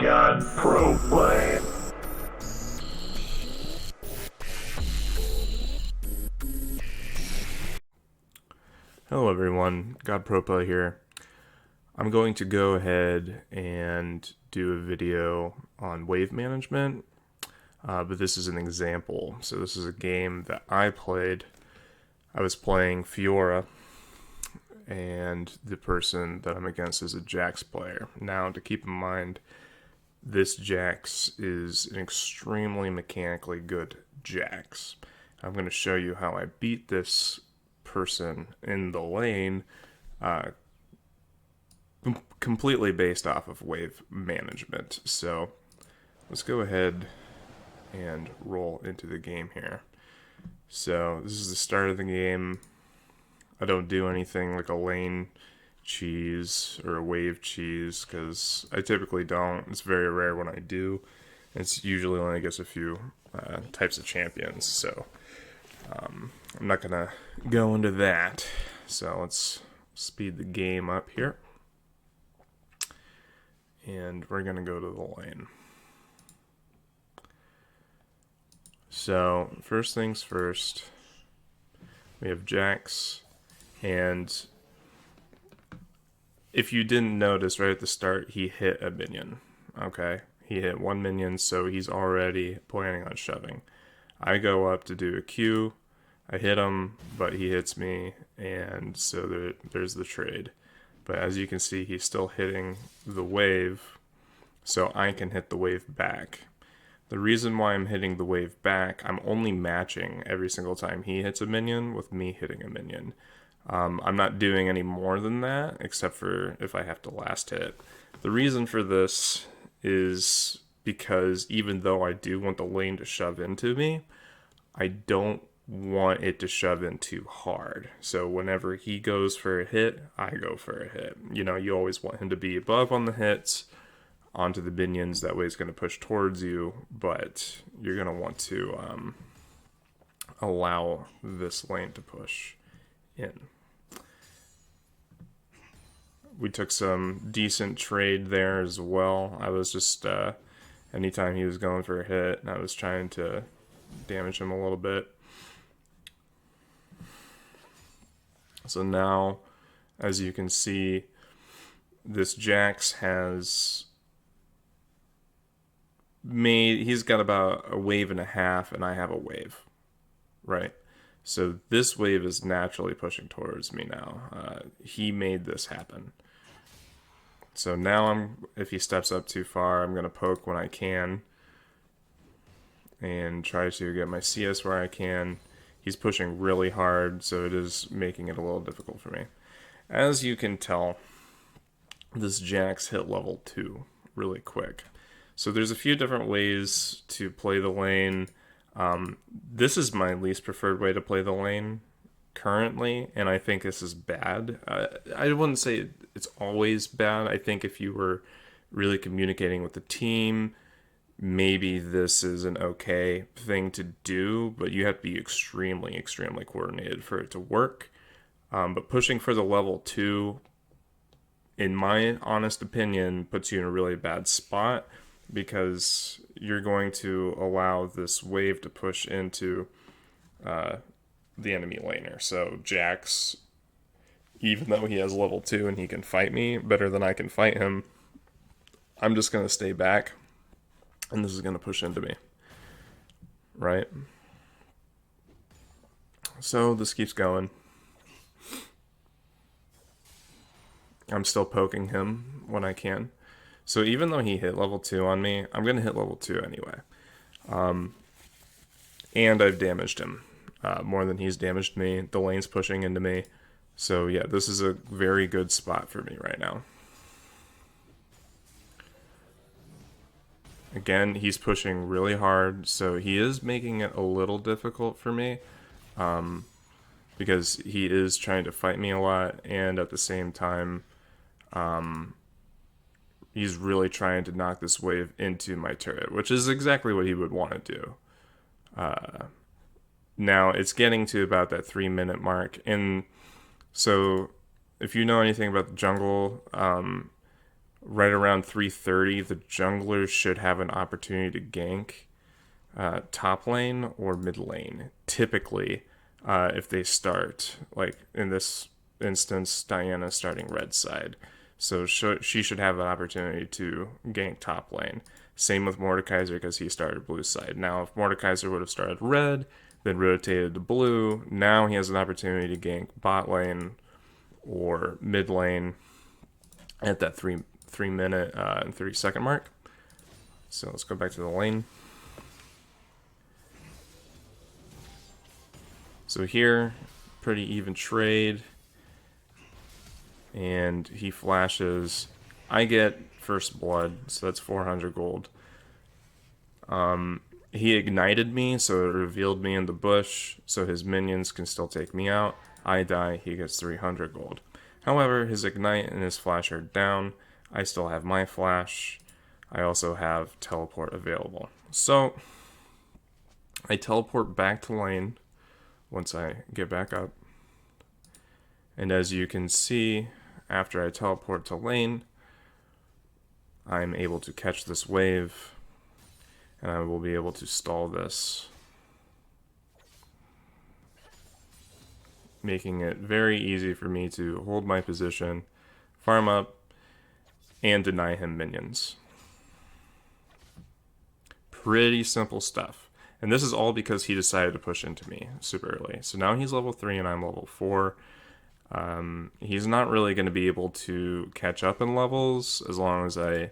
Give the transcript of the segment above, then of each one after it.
God Pro Play. Hello everyone, God Pro Play here. I'm going to go ahead and do a video on wave management, but this is an example. So this is a game that I played. I was playing Fiora, and the person that I'm against is a Jax player. Now, to keep in mind, this Jax is an extremely mechanically good Jax. I'm going to show you how I beat this person in the lane, completely based off of wave management. So let's go ahead and roll into the game here. So this is the start of the game. I don't do anything like a lane cheese or a wave cheese because I typically don't. It's very rare when I do. It's usually only against a few types of champions, so I'm not gonna go into that. So let's speed the game up here, and we're gonna go to the lane. So first things first, we have Jax, and if you didn't notice right at the start, he hit a minion. Okay, he hit one minion, so he's already planning on shoving. I go up to do a Q, I hit him, but he hits me, and so there's the trade. But as you can see, he's still hitting the wave, so I can hit the wave back. The reason why I'm hitting the wave back, I'm only matching every single time he hits a minion with me hitting a minion. I'm not doing any more than that, except for if I have to last hit. The reason for this is because even though I do want the lane to shove into me, I don't want it to shove in too hard. So whenever he goes for a hit, I go for a hit. You know, you always want him to be above on the hits, onto the minions. That way it's going to push towards you, but you're going to want to allow this lane to push in. We took some decent trade there as well. I was just, anytime he was going for a hit, I was trying to damage him a little bit. So now, as you can see, this Jax has he's got about a wave and a half, and I have a wave, right? So this wave is naturally pushing towards me now. He made this happen. So now if he steps up too far, I'm going to poke when I can and try to get my CS where I can. He's pushing really hard, so it is making it a little difficult for me. As you can tell, this Jax hit level 2 really quick. So there's a few different ways to play the lane. This is my least preferred way to play the lane currently, and I think this is bad. I wouldn't say it's always bad. I think if you were really communicating with the team, maybe this is an okay thing to do, but you have to be extremely, extremely coordinated for it to work. But pushing for the level 2, in my honest opinion, puts you in a really bad spot, because you're going to allow this wave to push into the enemy laner. So Jax, even though he has level 2 and he can fight me better than I can fight him, I'm just going to stay back, and this is going to push into me, right? So this keeps going. I'm still poking him when I can. So even though he hit level 2 on me, I'm going to hit level 2 anyway. And I've damaged him more than he's damaged me. The lane's pushing into me. So yeah, this is a very good spot for me right now. Again, he's pushing really hard, so he is making it a little difficult for me, because he is trying to fight me a lot, and at the same time, he's really trying to knock this wave into my turret, which is exactly what he would want to do. Now, it's getting to about that 3-minute mark, and so if you know anything about the jungle, right around 3:30, the junglers should have an opportunity to gank top lane or mid lane. Typically, if they start, like in this instance, Diana starting red side. So she should have an opportunity to gank top lane. Same with Mordekaiser because he started blue side. Now, if Mordekaiser would have started red, then rotated to blue, now he has an opportunity to gank bot lane or mid lane at that 3 minute and 30-second mark. So let's go back to the lane. So here, pretty even trade. And he flashes. I get first blood, so that's 400 gold. He ignited me, so it revealed me in the bush, so his minions can still take me out. I die, he gets 300 gold. However, his ignite and his flash are down. I still have my flash. I also have teleport available. So, I teleport back to lane once I get back up. And as you can see, after I teleport to lane, I'm able to catch this wave, and I will be able to stall this, making it very easy for me to hold my position, farm up, and deny him minions. Pretty simple stuff. And this is all because he decided to push into me super early. So now he's level 3 and I'm level 4. He's not really going to be able to catch up in levels as long as I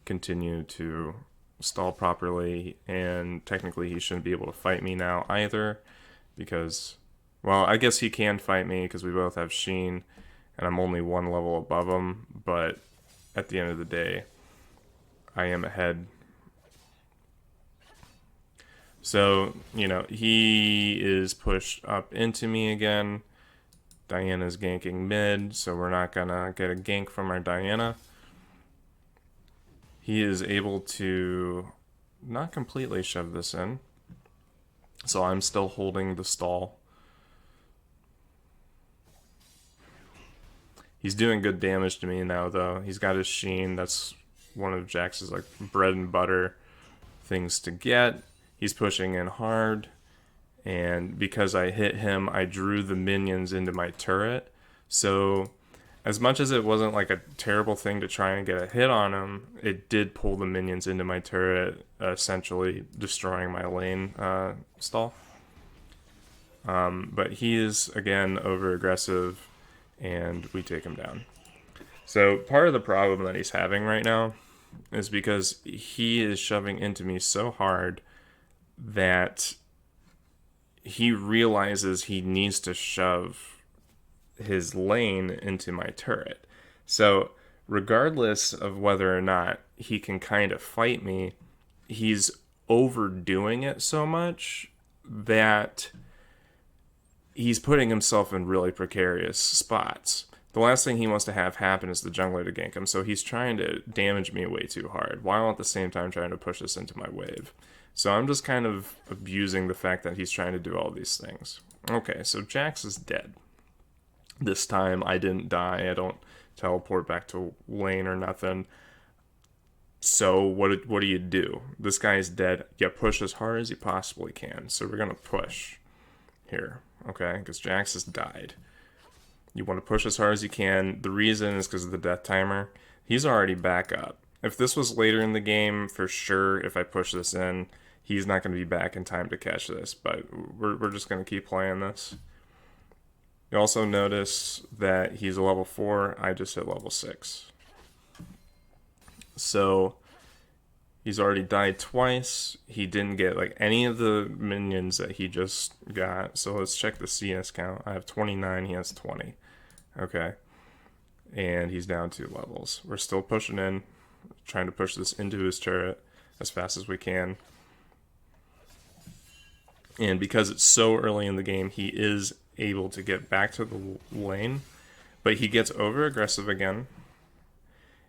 continue to stall properly, and technically he shouldn't be able to fight me now either because, well, I guess he can fight me because we both have Sheen and I'm only one level above him, but at the end of the day, I am ahead. So, he is pushed up into me again. Diana's ganking mid, so we're not gonna get a gank from our Diana. He is able to not completely shove this in, so I'm still holding the stall. He's doing good damage to me now, though. He's got his Sheen. That's one of Jax's like bread and butter things to get. He's pushing in hard. And because I hit him, I drew the minions into my turret. So as much as it wasn't like a terrible thing to try and get a hit on him, it did pull the minions into my turret, essentially destroying my lane stall. But he is, again, over aggressive, and we take him down. So part of the problem that he's having right now is because he is shoving into me so hard that he realizes he needs to shove his lane into my turret. So regardless of whether or not he can kind of fight me, he's overdoing it so much that he's putting himself in really precarious spots. The last thing he wants to have happen is the jungler to gank him, so he's trying to damage me way too hard, while at the same time trying to push this into my wave. So I'm just kind of abusing the fact that he's trying to do all these things. Okay, so Jax is dead. This time I didn't die. I don't teleport back to lane or nothing. So what do you do? This guy's dead. You push as hard as you possibly can. So we're going to push here, okay? Because Jax has died. You want to push as hard as you can. The reason is because of the death timer. He's already back up. If this was later in the game, for sure, if I push this in, he's not going to be back in time to catch this. But we're just going to keep playing this. You also notice that he's a level 4. I just hit level 6. So he's already died twice. He didn't get like any of the minions that he just got. So let's check the CS count. I have 29. He has 20. Okay. And he's down 2 levels. We're still pushing in. Trying to push this into his turret as fast as we can. And because it's so early in the game, he is able to get back to the lane. But he gets over aggressive again.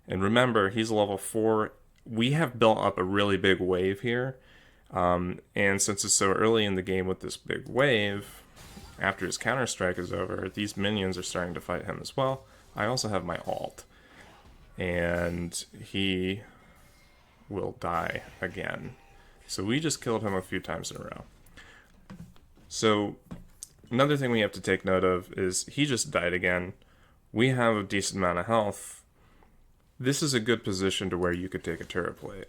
And remember, he's level 4. We have built up a really big wave here. And since it's so early in the game with this big wave, after his counter strike is over, these minions are starting to fight him as well. I also have my ult. and he will die again. So we just killed him a few times in a row. So another thing we have to take note of is he just died again. We have a decent amount of health. This is a good position to where you could take a turret plate.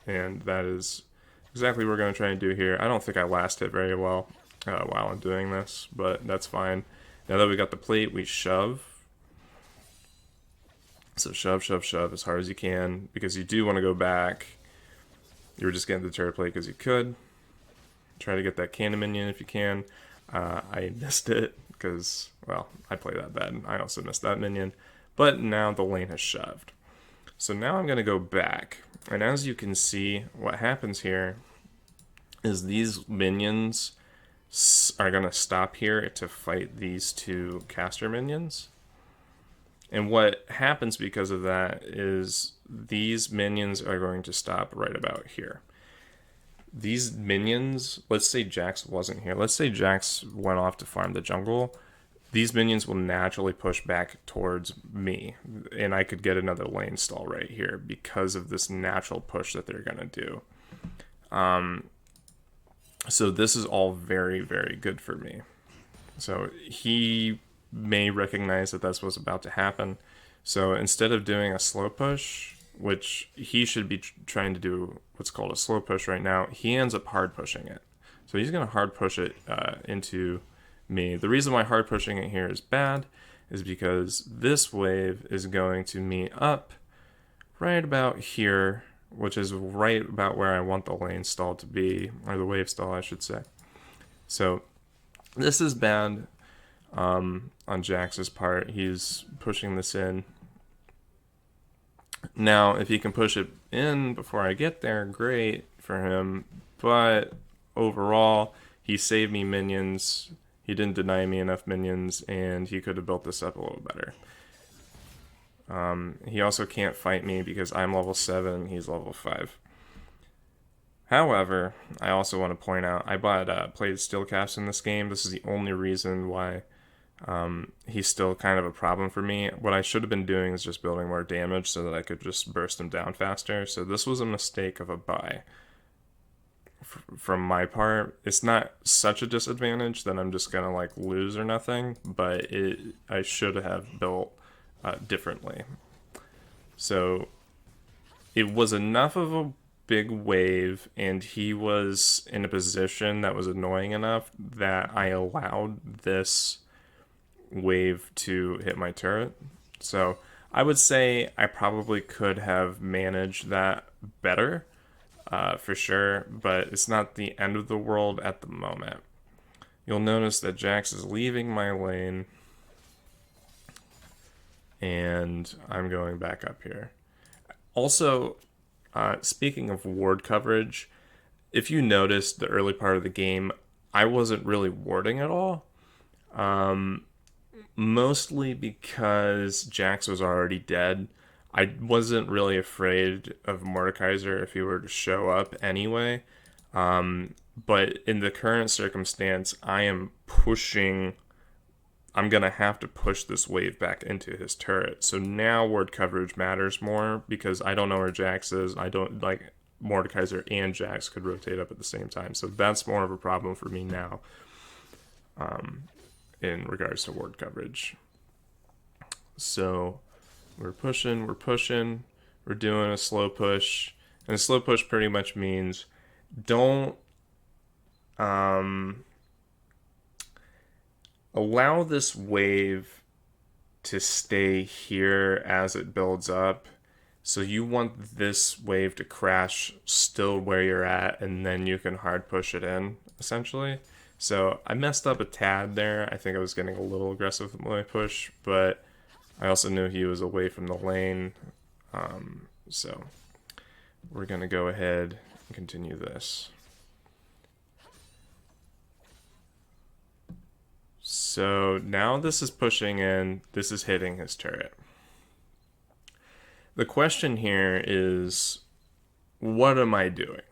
And that is exactly what we're going to try and do here. I don't think I last hit very well while I'm doing this, but that's fine. Now that we got the plate, we shove. So shove, shove, shove as hard as you can, because you do want to go back. You were just getting the turret plate because you could. Try to get that cannon minion if you can. I missed it because, well, I play that bad. I also missed that minion. But now the lane has shoved. So now I'm going to go back. And as you can see, what happens here is these minions are going to stop here to fight these two caster minions. And what happens because of that is these minions are going to stop right about here. These minions, let's say Jax wasn't here. Let's say Jax went off to farm the jungle. These minions will naturally push back towards me. And I could get another lane stall right here because of this natural push that they're going to do. So this is all very, very good for me. So he may recognize that that's what's about to happen. So instead of doing a slow push, which he should be trying to do what's called a slow push right now, he ends up hard pushing it. So he's going to hard push it into me. The reason why hard pushing it here is bad is because this wave is going to meet up right about here, which is right about where I want the lane stall to be, or the wave stall, I should say. So this is bad on Jax's part. He's pushing this in. Now, if he can push it in before I get there, great for him. But overall, he saved me minions. He didn't deny me enough minions, and he could have built this up a little better. He also can't fight me because I'm level 7, he's level 5. However, I also want to point out, I played steel caps in this game. This is the only reason why he's still kind of a problem for me. What I should have been doing is just building more damage so that I could just burst him down faster. So this was a mistake of a buy. From my part, it's not such a disadvantage that I'm just gonna like lose or nothing, but I should have built differently. So it was enough of a big wave, and he was in a position that was annoying enough that I allowed this wave to hit my turret. So I would say I probably could have managed that better. For sure, but it's not the end of the world at the moment. You'll notice that Jax is leaving my lane, and I'm going back up here. Also, speaking of ward coverage, if you noticed the early part of the game, I wasn't really warding at all. Mostly because Jax was already dead. I wasn't really afraid of Mordekaiser if he were to show up anyway. But in the current circumstance, I'm going to have to push this wave back into his turret. So now ward coverage matters more because I don't know where Jax is. I don't like Mordekaiser and Jax could rotate up at the same time. So that's more of a problem for me now in regards to ward coverage. So we're pushing, we're doing a slow push. And a slow push pretty much means don't allow this wave to stay here as it builds up. So you want this wave to crash still where you're at, and then you can hard push it in, essentially. So I messed up a tad there. I think I was getting a little aggressive with my push, but I also knew he was away from the lane, so we're going to go ahead and continue this. So now this is pushing in, this is hitting his turret. The question here is, what am I doing?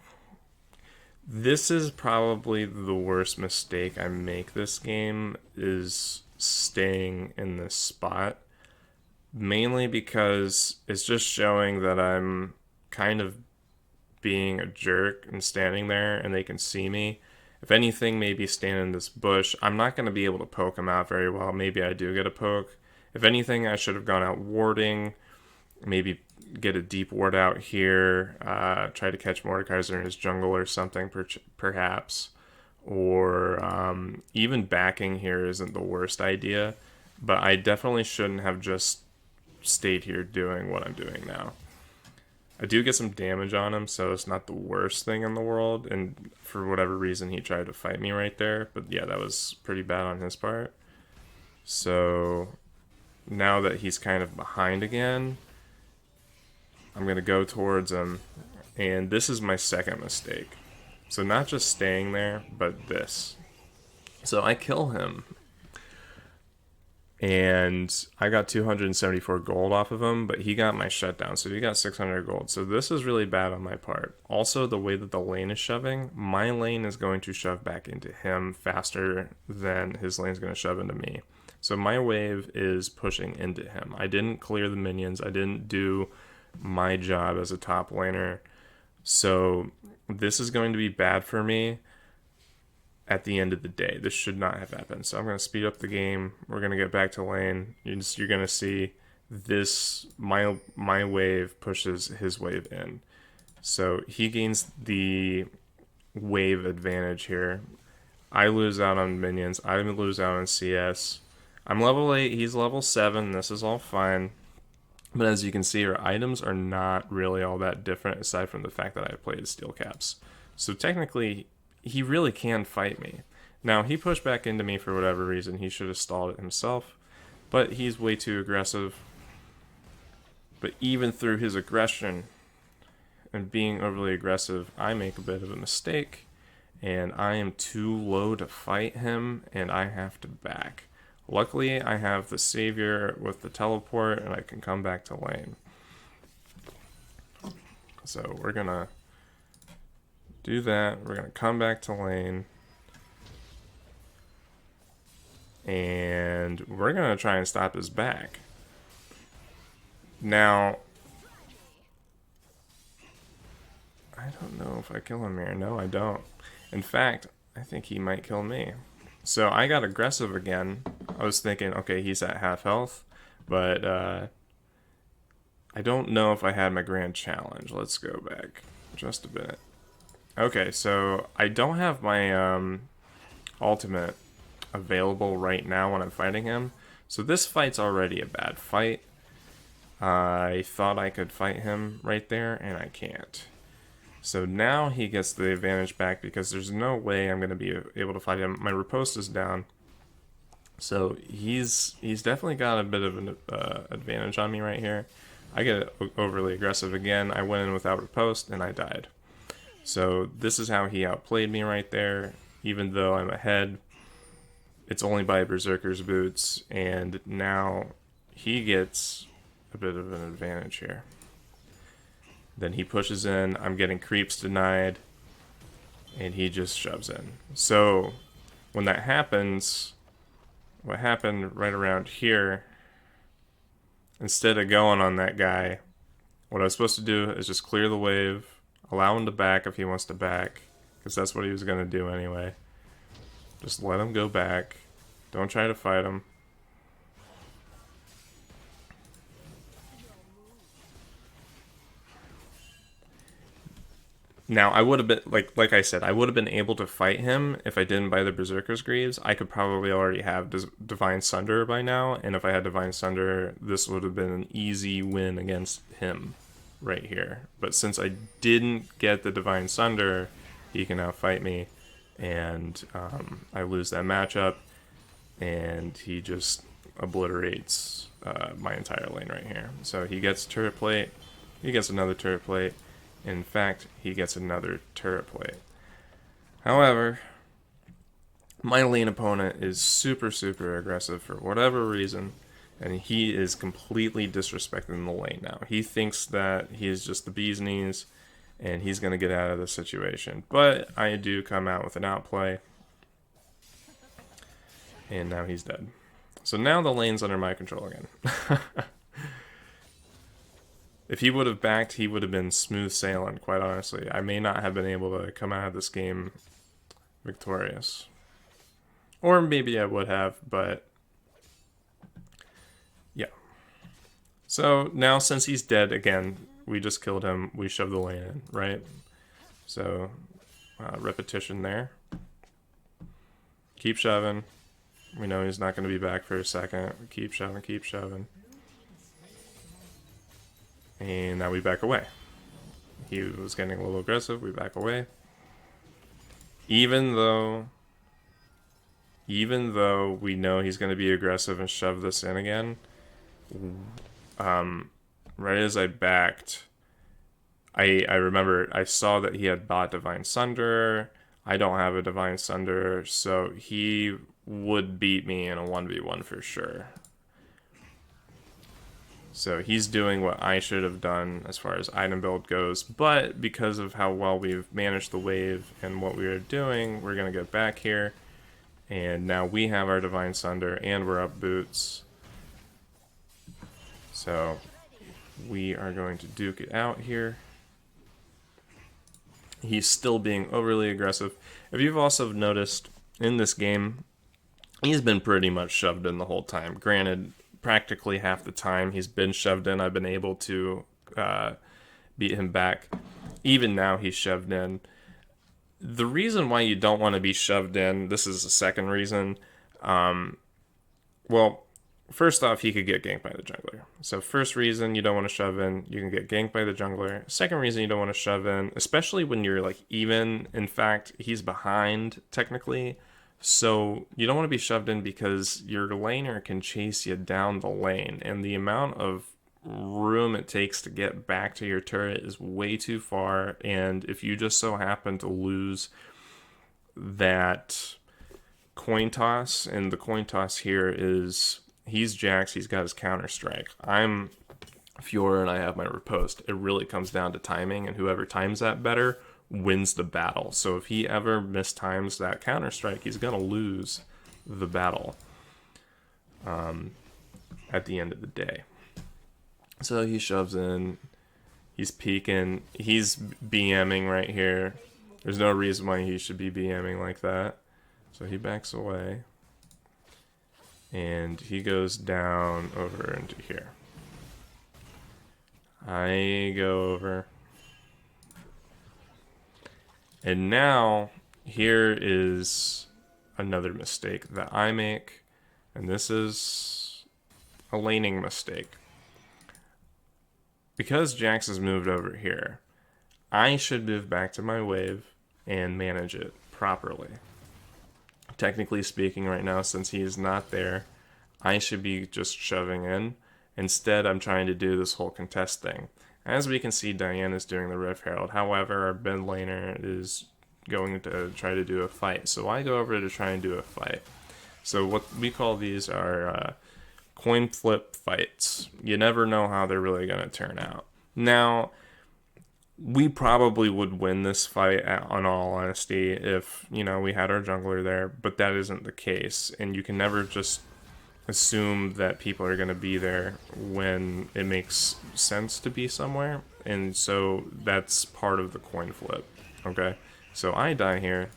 This is probably the worst mistake I make this game, is staying in this spot. mainly because it's just showing that I'm kind of being a jerk and standing there and they can see me. If anything, maybe stand in this bush. I'm not going to be able to poke him out very well. Maybe I do get a poke. If anything, I should have gone out warding. Maybe get a deep ward out here. Try to catch Mordekaiser in his jungle or something, perhaps. Or even backing here isn't the worst idea. But I definitely shouldn't have just stayed here doing what I'm doing now. I do get some damage on him, so it's not the worst thing in the world. And for whatever reason, he tried to fight me right there. But yeah, that was pretty bad on his part. So now that he's kind of behind again, I'm going to go towards him. And this is my second mistake. So not just staying there, but this. So I kill him. And I got 274 gold off of him, but he got my shutdown, so he got 600 gold. So this is really bad on my part. Also, the way that the lane is shoving, my lane is going to shove back into him faster than his lane is going to shove into me. So my wave is pushing into him. I didn't clear the minions. I didn't do my job as a top laner. So this is going to be bad for me at the end of the day. This should not have happened. So I'm going to speed up the game. We're going to get back to lane. You're going to see this, my wave pushes his wave in. So he gains the wave advantage here. I lose out on minions. I lose out on CS. I'm level 8. He's level 7. This is all fine. But as you can see, our items are not really all that different aside from the fact that I played steel caps. So technically, he really can fight me. Now, he pushed back into me for whatever reason. He should have stalled it himself. But he's way too aggressive. But even through his aggression and being overly aggressive, I make a bit of a mistake. And I am too low to fight him, and I have to back. Luckily, I have the Savior with the teleport, and I can come back to lane. So we're going to do that. We're going to come back to lane. And we're going to try and stop his back. Now, I don't know if I kill him here. No, I don't. In fact, I think he might kill me. So I got aggressive again. I was thinking, okay, he's at half health. But I don't know if I had my grand challenge. Let's go back just a bit. Okay, so I don't have my ultimate available right now when I'm fighting him. So this fight's already a bad fight. I thought I could fight him right there, and I can't. So now he gets the advantage back because there's no way I'm going to be able to fight him. My riposte is down. So he's definitely got a bit of an advantage on me right here. I get overly aggressive again. I went in without riposte, and I died. So this is how he outplayed me right there. Even though I'm ahead, it's only by Berserker's boots, and now he gets a bit of an advantage here. Then he pushes in, I'm getting creeps denied, and he just shoves in. So when that happens, what happened right around here, instead of going on that guy, what I was supposed to do is just clear the wave, allow him to back if he wants to back, because that's what he was going to do anyway. Just let him go back. Don't try to fight him. Now, I would have been, like I said, I would have been able to fight him if I didn't buy the Berserker's Greaves. I could probably already have Divine Sunder by now, and if I had Divine Sunder, this would have been an easy win against him right here. But since I didn't get the Divine Sunder, he can now fight me, and I lose that matchup, and he just obliterates my entire lane right here. So he gets turret plate, he gets another turret plate. In fact, he gets another turret plate. However, my lane opponent is super aggressive for whatever reason, and he is completely disrespecting the lane now. He thinks that he is just the bee's knees, and he's going to get out of the situation. But I do come out with an outplay, and now he's dead. So now the lane's under my control again. If he would have backed, he would have been smooth sailing, quite honestly. I may not have been able to come out of this game victorious. Or maybe I would have, but yeah. So now since he's dead again, we just killed him. We shoved the lane in, right? So repetition there. Keep shoving. We know he's not going to be back for a second. Keep shoving, keep shoving. And now we back away. He was getting a little aggressive. We back away. Even though we know he's going to be aggressive and shove this in again, right as I backed, I remember I saw that he had bought Divine Sunder. I don't have a Divine Sunder, so he would beat me in a 1v1 for sure. So he's doing what I should have done as far as item build goes, but because of how well we've managed the wave and what we are doing, we're going to get back here. And now we have our Divine Sunder and we're up boots. So we are going to duke it out here. He's still being overly aggressive. If you've also noticed in this game, he's been pretty much shoved in the whole time. Granted, practically half the time he's been shoved in, I've been able to beat him back. Even now he's shoved in. The reason why you don't want to be shoved in, this is the second reason. Well, first off, he could get ganked by the jungler. So first reason you don't want to shove in, you can get ganked by the jungler. Second reason you don't want to shove in, especially when you're like even, in fact, he's behind technically. So you don't want to be shoved in because your laner can chase you down the lane, and the amount of room it takes to get back to your turret is way too far. And if you just so happen to lose that coin toss, and the coin toss here is he's Jax, he's got his counter strike. I'm Fiora and I have my riposte. It really comes down to timing, and whoever times that better wins the battle. So if he ever mistimes that counter strike, he's gonna lose the battle at the end of the day. So he shoves in, he's peeking, he's BMing right here. There's no reason why he should be BMing like that. So he backs away, and he goes down over into here. I go over. And now, here is another mistake that I make, and this is a laning mistake. Because Jax has moved over here, I should move back to my wave and manage it properly. Technically speaking right now, since he is not there, I should be just shoving in. Instead, I'm trying to do this whole contest thing. As we can see, Diana's doing the Rift Herald. However, our Ben laner is going to try to do a fight. So I go over to try and do a fight. So what we call these are coin flip fights. You never know how they're really going to turn out. Now, we probably would win this fight, on all honesty, if, you know, we had our jungler there. But that isn't the case. And you can never just assume that people are going to be there when it makes sense to be somewhere. And so that's part of the coin flip. Okay, so I die here,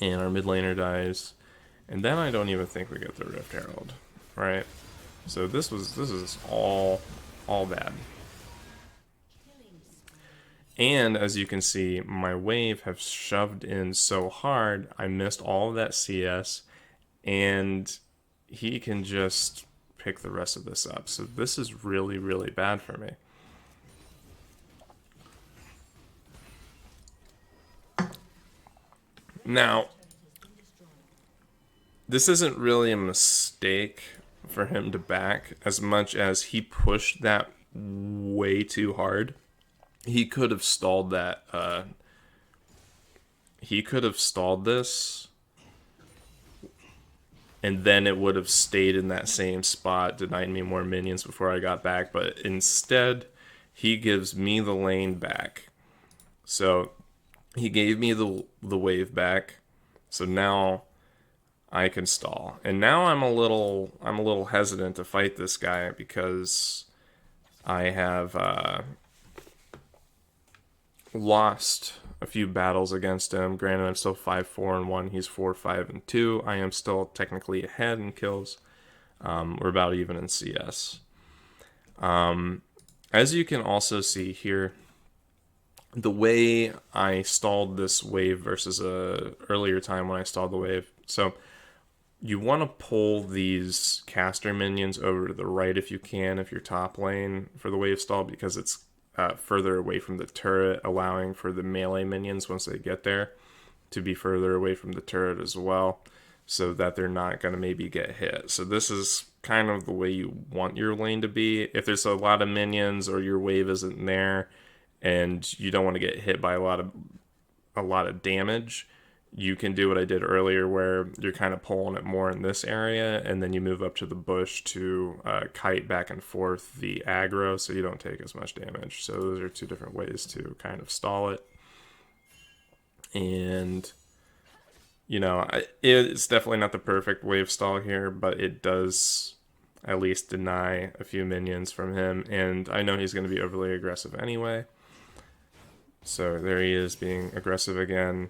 and our mid laner dies, and then I don't even think we get the Rift Herald, right? So this is all bad. And as you can see, my wave have shoved in so hard, I missed all of that CS, and he can just pick the rest of this up. So this is really, really bad for me. Now, this isn't really a mistake for him to back as much as he pushed that way too hard. He could have stalled that. He could have stalled this, and then it would have stayed in that same spot, denying me more minions before I got back. But instead, he gives me the lane back. So he gave me the wave back. So now I can stall. And now I'm a little hesitant to fight this guy because I have lost a few battles against him. Granted, I'm still 5-4-1. He's 4-5-2. I am still technically ahead in kills. We're about even in CS. As you can also see here, the way I stalled this wave versus a earlier time when I stalled the wave. So you want to pull these caster minions over to the right if you can, if you're top lane for the wave stall, because it's further away from the turret, allowing for the melee minions once they get there to be further away from the turret as well, so that they're not going to maybe get hit. So this is kind of the way you want your lane to be. If there's a lot of minions or your wave isn't there and you don't want to get hit by a lot of damage, you can do what I did earlier where you're kind of pulling it more in this area and then you move up to the bush to kite back and forth the aggro so you don't take as much damage. So those are two different ways to kind of stall it. And it's definitely not the perfect wave stall here, but it does at least deny a few minions from him, and I know he's going to be overly aggressive anyway. So there he is being aggressive again,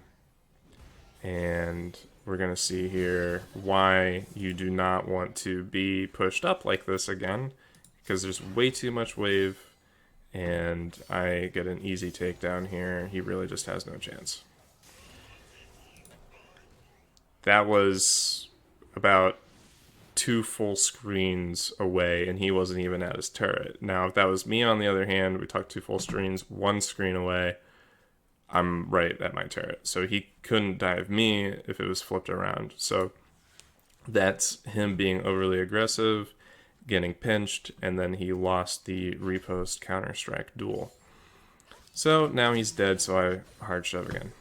and we're going to see here why you do not want to be pushed up like this again, because there's way too much wave, and I get an easy takedown here. He really just has no chance. That was about 2 full screens away, and he wasn't even at his turret. Now, if that was me, on the other hand, we talked 2 full screens, 1 screen away, I'm right at my turret. So he couldn't dive me if it was flipped around. So that's him being overly aggressive, getting pinched, and then he lost the repost Counter-Strike duel. So now he's dead, so I hard shove again.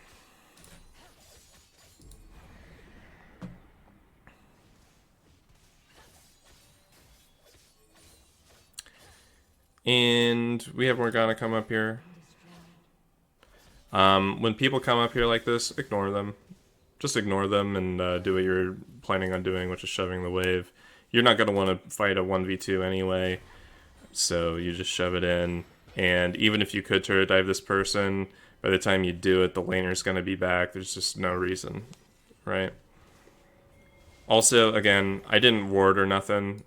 And we have Morgana come up here. When people come up here like this, ignore them. Just ignore them and do what you're planning on doing, which is shoving the wave. You're not going to want to fight a 1v2 anyway, so you just shove it in. And even if you could turret dive this person, by the time you do it, the laner's going to be back. There's just no reason, right? Also, again, I didn't ward or nothing.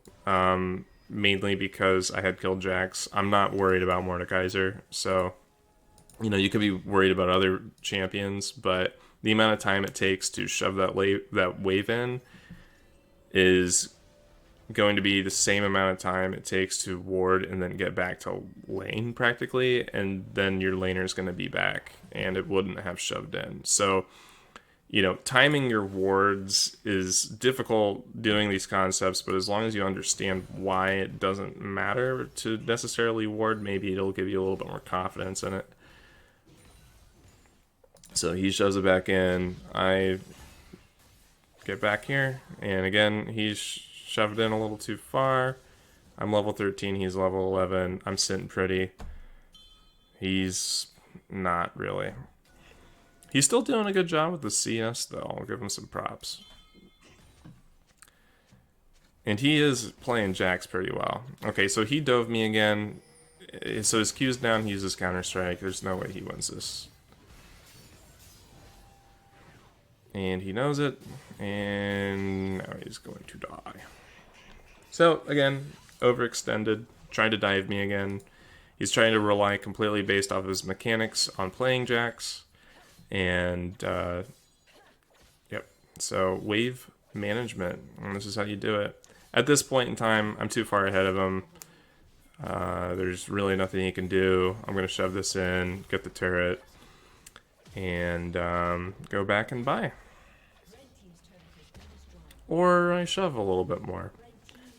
Mainly because I had killed Jax. I'm not worried about Mordekaiser, so you could be worried about other champions, but the amount of time it takes to shove that wave in is going to be the same amount of time it takes to ward and then get back to lane practically, and then your laner is going to be back and it wouldn't have shoved in. So timing your wards is difficult doing these concepts, but as long as you understand why it doesn't matter to necessarily ward, maybe it'll give you a little bit more confidence in it. So he shoves it back in. I get back here, and again, he's shoved in a little too far. I'm level 13, he's level 11. I'm sitting pretty. He's not really. He's still doing a good job with the CS, though. I'll give him some props. And he is playing Jax pretty well. Okay, so he dove me again. So his Q's down, he uses Counter-Strike. There's no way he wins this. And he knows it. And now he's going to die. So, again, overextended. Trying to dive me again. He's trying to rely completely based off of his mechanics on playing Jax. And, yep, so wave management, and this is how you do it. At this point in time, I'm too far ahead of him. There's really nothing he can do. I'm going to shove this in, get the turret, and go back and buy. Or I shove a little bit more.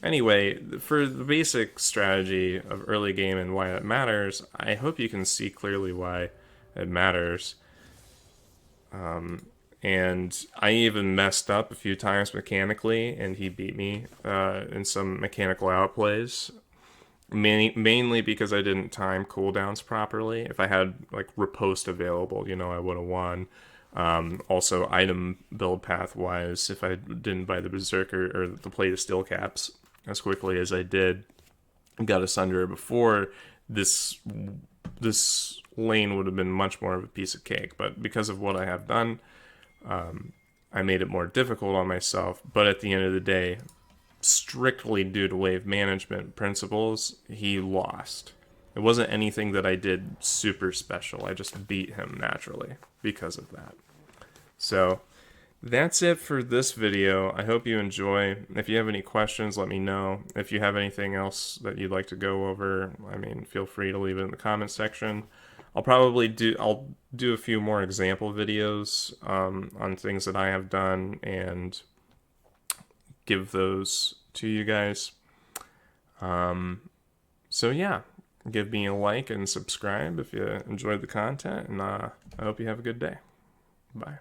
Anyway, for the basic strategy of early game and why it matters, I hope you can see clearly why it matters. And I even messed up a few times mechanically, and he beat me in some mechanical outplays. Mainly because I didn't time cooldowns properly. If I had like riposte available, I would have won. Also, item build path wise, if I didn't buy the Berserker or the Plate of Steel Caps as quickly as I did, got asunder before, this lane would have been much more of a piece of cake. But because of what I have done, I made it more difficult on myself. But at the end of the day, strictly due to wave management principles, he lost. It wasn't anything that I did super special. I just beat him naturally because of that. So that's it for this video. I hope you enjoy. If you have any questions, let me know. If you have anything else that you'd like to go over, I mean, feel free to leave it in the comment section. I'll do a few more example videos on things that I have done and give those to you guys. So yeah, give me a like and subscribe if you enjoyed the content, and I hope you have a good day. Bye.